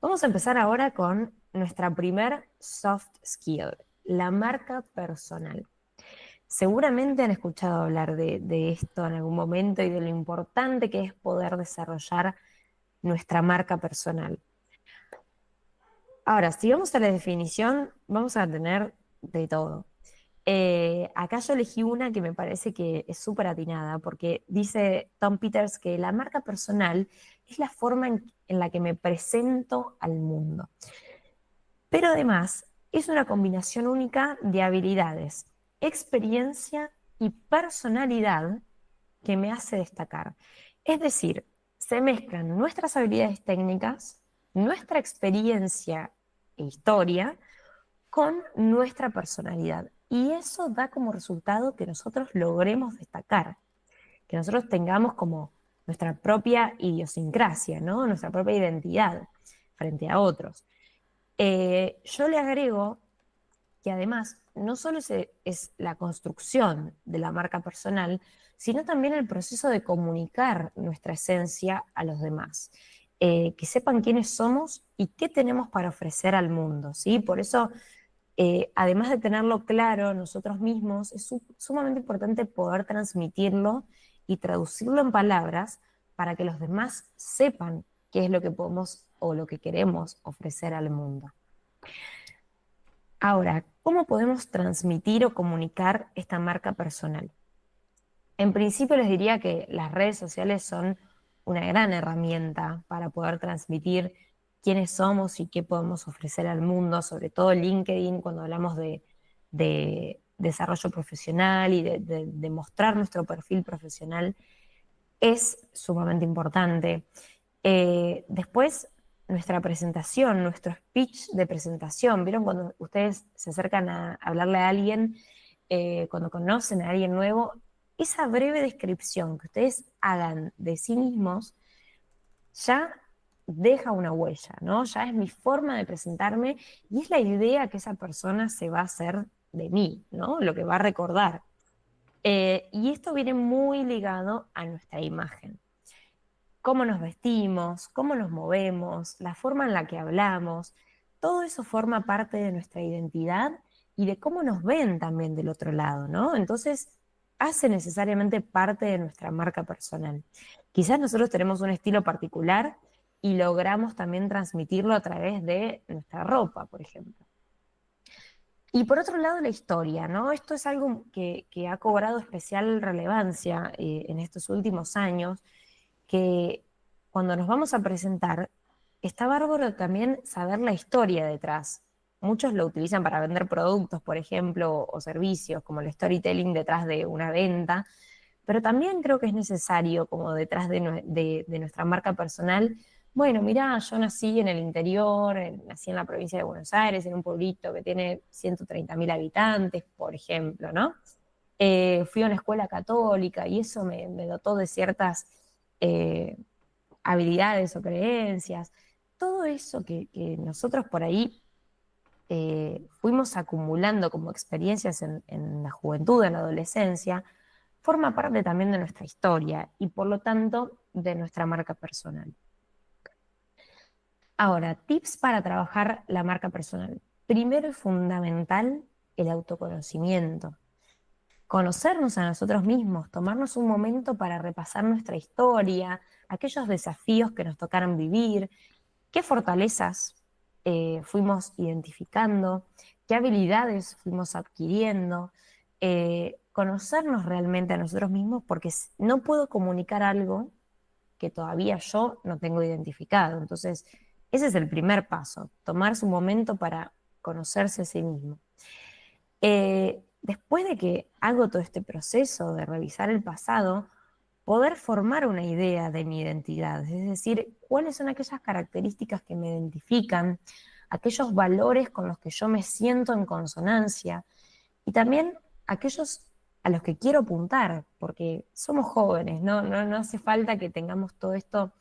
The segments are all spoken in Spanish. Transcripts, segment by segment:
Vamos a empezar ahora con nuestra primer soft skill, la marca personal. Seguramente han escuchado hablar de esto en algún momento y de lo importante que es poder desarrollar nuestra marca personal. Ahora, si vamos a la definición, vamos a tener de todo. Acá yo elegí una que me parece que es súper atinada, porque dice Tom Peters que la marca personal es la forma en la que me presento al mundo. Pero además es una combinación única de habilidades, experiencia y personalidad que me hace destacar. Es decir, se mezclan nuestras habilidades técnicas, nuestra experiencia e historia con nuestra personalidad. Y eso da como resultado que nosotros logremos destacar, que nosotros tengamos como nuestra propia idiosincrasia, ¿no? Nuestra propia identidad frente a otros. Yo le agrego que además no solo es la construcción de la marca personal, sino también el proceso de comunicar nuestra esencia a los demás. Que sepan quiénes somos y qué tenemos para ofrecer al mundo, ¿sí? Por eso, además de tenerlo claro nosotros mismos, es sumamente importante poder transmitirlo y traducirlo en palabras para que los demás sepan qué es lo que podemos o lo que queremos ofrecer al mundo. Ahora, ¿cómo podemos transmitir o comunicar esta marca personal? En principio les diría que las redes sociales son una gran herramienta para poder transmitir quiénes somos y qué podemos ofrecer al mundo, sobre todo LinkedIn, cuando hablamos de desarrollo profesional y de mostrar nuestro perfil profesional, es sumamente importante. Después, nuestra presentación, nuestro speech de presentación. ¿Vieron cuando ustedes se acercan a hablarle a alguien, cuando conocen a alguien nuevo? Esa breve descripción que ustedes hagan de sí mismos ya deja una huella, ¿no? Ya es mi forma de presentarme y es la idea que esa persona se va a hacer de mí, ¿no? Lo que va a recordar. Y esto viene muy ligado a nuestra imagen, cómo nos vestimos, cómo nos movemos, la forma en la que hablamos, todo eso forma parte de nuestra identidad y de cómo nos ven también del otro lado, ¿no? Entonces, hace necesariamente parte de nuestra marca personal. Quizás nosotros tenemos un estilo particular y logramos también transmitirlo a través de nuestra ropa, por ejemplo. Y por otro lado, la historia, ¿no? Esto es algo que ha cobrado especial relevancia en estos últimos años, que cuando nos vamos a presentar, está bárbaro también saber la historia detrás. Muchos lo utilizan para vender productos, por ejemplo, o servicios, como el storytelling detrás de una venta, pero también creo que es necesario, como detrás de nuestra marca personal, bueno, mirá, yo nací en el interior, nací en la provincia de Buenos Aires, en un pueblito que tiene 130.000 habitantes, por ejemplo, ¿no? Fui a una escuela católica y eso me dotó de ciertas eh, habilidades o creencias. Todo eso que nosotros por ahí fuimos acumulando como experiencias en la juventud, en la adolescencia, forma parte también de nuestra historia y por lo tanto de nuestra marca personal. Ahora, tips para trabajar la marca personal. Primero y fundamental, el autoconocimiento. Conocernos a nosotros mismos, tomarnos un momento para repasar nuestra historia, aquellos desafíos que nos tocaron vivir, qué fortalezas fuimos identificando, qué habilidades fuimos adquiriendo, conocernos realmente a nosotros mismos, porque no puedo comunicar algo que todavía yo no tengo identificado. Entonces, ese es el primer paso, tomarse un momento para conocerse a sí mismo. Después de que hago todo este proceso de revisar el pasado, poder formar una idea de mi identidad, es decir, cuáles son aquellas características que me identifican, aquellos valores con los que yo me siento en consonancia y también aquellos a los que quiero apuntar, porque somos jóvenes, no hace falta que tengamos todo esto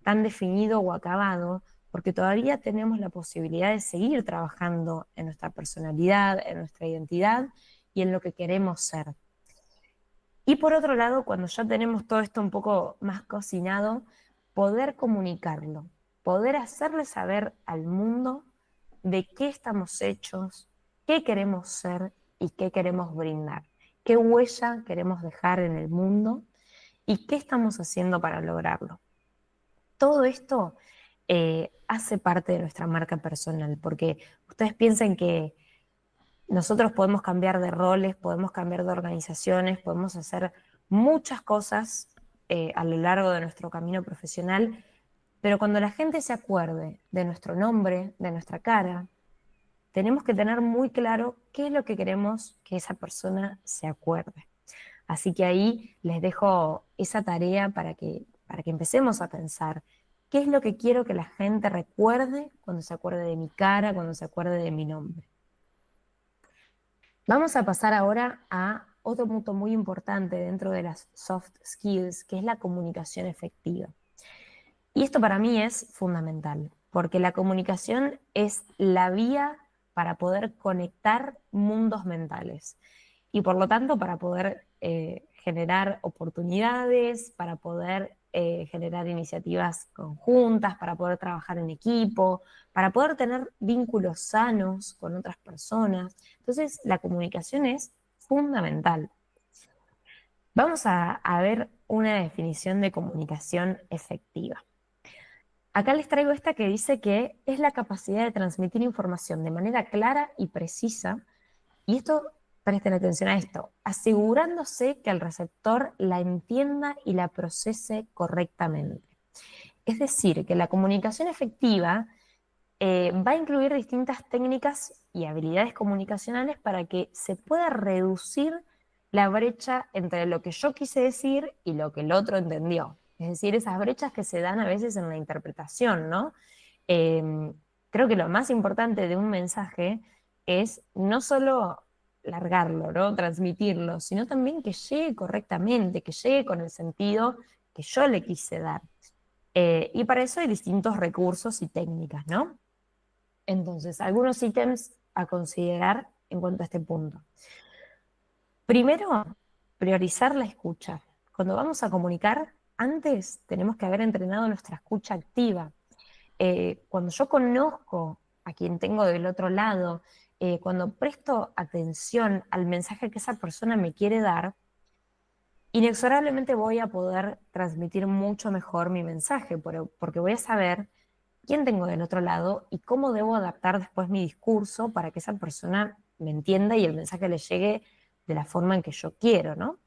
tan definido o acabado, porque todavía tenemos la posibilidad de seguir trabajando en nuestra personalidad, en nuestra identidad y en lo que queremos ser. Y por otro lado, cuando ya tenemos todo esto un poco más cocinado, poder comunicarlo, poder hacerle saber al mundo de qué estamos hechos, qué queremos ser y qué queremos brindar, qué huella queremos dejar en el mundo y qué estamos haciendo para lograrlo. Todo esto hace parte de nuestra marca personal, porque ustedes piensen que nosotros podemos cambiar de roles, podemos cambiar de organizaciones, podemos hacer muchas cosas a lo largo de nuestro camino profesional, pero cuando la gente se acuerde de nuestro nombre, de nuestra cara, tenemos que tener muy claro qué es lo que queremos que esa persona se acuerde. Así que ahí les dejo esa tarea para que empecemos a pensar qué es lo que quiero que la gente recuerde cuando se acuerde de mi cara, cuando se acuerde de mi nombre. Vamos a pasar ahora a otro punto muy importante dentro de las soft skills, que es la comunicación efectiva. Y esto para mí es fundamental, porque la comunicación es la vía para poder conectar mundos mentales y por lo tanto para poder generar oportunidades, para poder generar iniciativas conjuntas, para poder trabajar en equipo, para poder tener vínculos sanos con otras personas. Entonces, la comunicación es fundamental. Vamos a ver una definición de comunicación efectiva. Acá les traigo esta que dice que es la capacidad de transmitir información de manera clara y precisa, y esto, presten atención a esto, asegurándose que el receptor la entienda y la procese correctamente. Es decir, que la comunicación efectiva va a incluir distintas técnicas y habilidades comunicacionales para que se pueda reducir la brecha entre lo que yo quise decir y lo que el otro entendió. Es decir, esas brechas que se dan a veces en la interpretación, ¿no? Eh, Creo que lo más importante de un mensaje es no solo largarlo, ¿no? Transmitirlo, sino también que llegue correctamente, que llegue con el sentido que yo le quise dar. Y para eso hay distintos recursos y técnicas, ¿no? Entonces, algunos ítems a considerar en cuanto a este punto. Primero, priorizar la escucha. Cuando vamos a comunicar, antes tenemos que haber entrenado nuestra escucha activa. Cuando yo conozco a quien tengo del otro lado, cuando presto atención al mensaje que esa persona me quiere dar, inexorablemente voy a poder transmitir mucho mejor mi mensaje, porque voy a saber quién tengo del otro lado y cómo debo adaptar después mi discurso para que esa persona me entienda y el mensaje le llegue de la forma en que yo quiero, ¿no?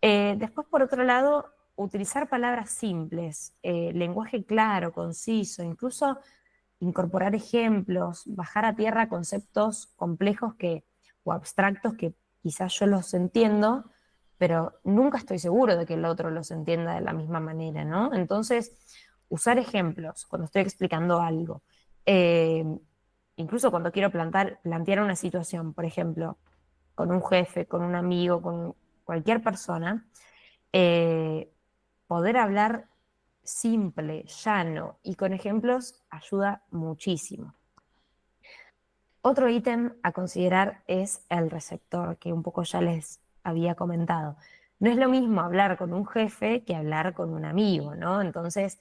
Después, por otro lado, utilizar palabras simples, lenguaje claro, conciso, incluso incorporar ejemplos, bajar a tierra conceptos complejos o abstractos que quizás yo los entiendo, pero nunca estoy seguro de que el otro los entienda de la misma manera, ¿no? Entonces, usar ejemplos cuando estoy explicando algo. Eh, Incluso cuando quiero plantear una situación, por ejemplo, con un jefe, con un amigo, con cualquier persona, eh, poder hablar simple, llano y con ejemplos ayuda muchísimo. Otro ítem a considerar es el receptor, que un poco ya les había comentado. No es lo mismo hablar con un jefe que hablar con un amigo, ¿no? Entonces,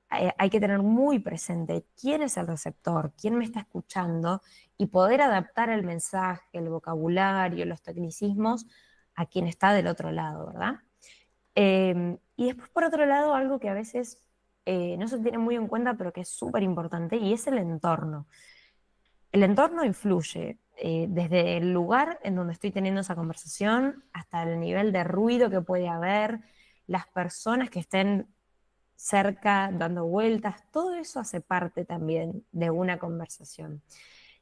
hay que tener muy presente quién es el receptor, quién me está escuchando y poder adaptar el mensaje, el vocabulario, los tecnicismos a quien está del otro lado, ¿verdad? Y después, por otro lado, algo que a veces no se tiene muy en cuenta, pero que es súper importante, y es el entorno. El entorno influye, desde el lugar en donde estoy teniendo esa conversación hasta el nivel de ruido que puede haber, las personas que estén cerca, dando vueltas, todo eso hace parte también de una conversación.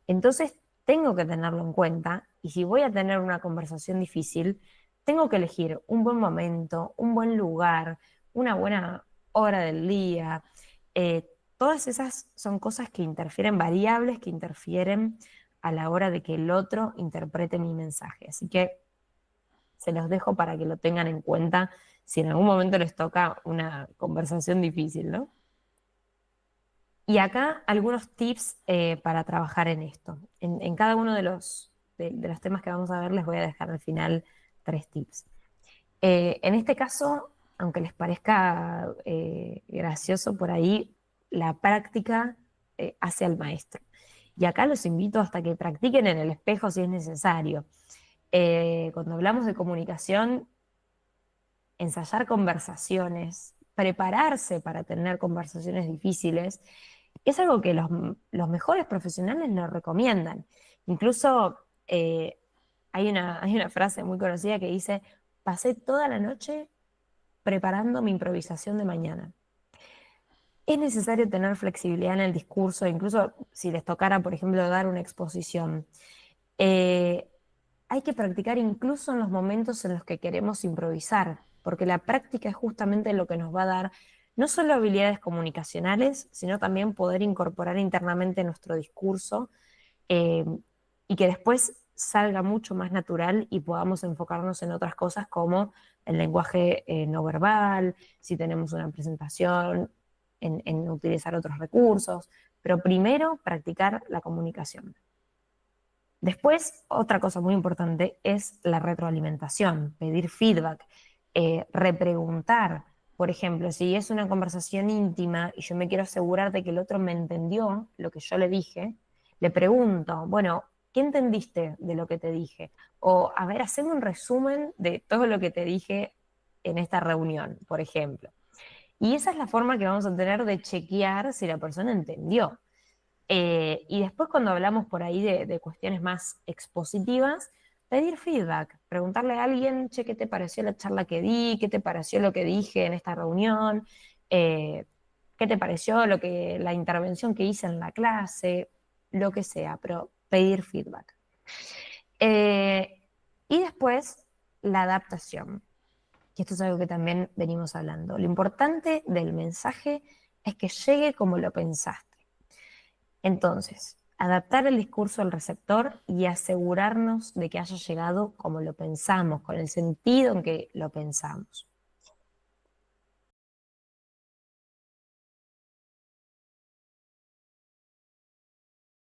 Entonces, tengo que tenerlo en cuenta y si voy a tener una conversación difícil, tengo que elegir un buen momento, un buen lugar, una buena hora del día. Todas esas son cosas que interfieren, variables que interfieren a la hora de que el otro interprete mi mensaje. Así que se los dejo para que lo tengan en cuenta si en algún momento les toca una conversación difícil, ¿no? Y acá algunos tips para trabajar en esto. En cada uno de los temas que vamos a ver les voy a dejar al final 3 tips. En este caso, aunque les parezca gracioso por ahí, la práctica hace al maestro. Y acá los invito hasta que practiquen en el espejo si es necesario. Cuando hablamos de comunicación, ensayar conversaciones, prepararse para tener conversaciones difíciles, es algo que los mejores profesionales nos recomiendan. Incluso hay una frase muy conocida que dice, pasé toda la noche preparando mi improvisación de mañana. Es necesario tener flexibilidad en el discurso, incluso si les tocara, por ejemplo, dar una exposición. Eh, Hay que practicar incluso en los momentos en los que queremos improvisar, porque la práctica es justamente lo que nos va a dar no solo habilidades comunicacionales, sino también poder incorporar internamente nuestro discurso eh, y que después salga mucho más natural y podamos enfocarnos en otras cosas como el lenguaje no verbal, si tenemos una presentación, en utilizar otros recursos, pero primero practicar la comunicación. Después, otra cosa muy importante es la retroalimentación, pedir feedback, repreguntar. Por ejemplo, si es una conversación íntima y yo me quiero asegurar de que el otro me entendió lo que yo le dije, le pregunto, bueno, ¿qué entendiste de lo que te dije? O, a ver, haceme un resumen de todo lo que te dije en esta reunión, por ejemplo. Y esa es la forma que vamos a tener de chequear si la persona entendió. Y después cuando hablamos por ahí de cuestiones más expositivas, pedir feedback, preguntarle a alguien, che, ¿qué te pareció la charla que di? ¿Qué te pareció lo que dije en esta reunión? Eh, ¿Qué te pareció la intervención que hice en la clase? Lo que sea, pero pedir feedback. Eh, y después la adaptación, que esto es algo que también venimos hablando. Lo importante del mensaje es que llegue como lo pensaste. Entonces, adaptar el discurso al receptor y asegurarnos de que haya llegado como lo pensamos, con el sentido en que lo pensamos.